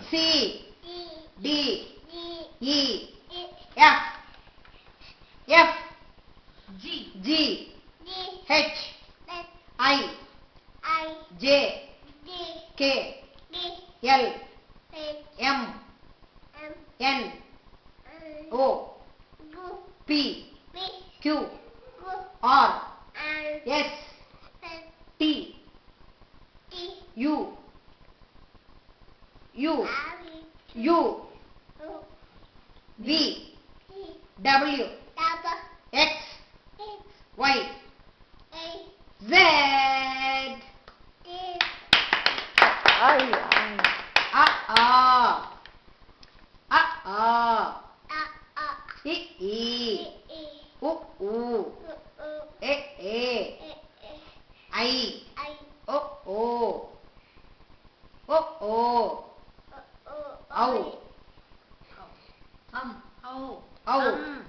C D E F G H I J K L M N O P Q R S T U V W X Y Z. Ay, A I U E I O Au.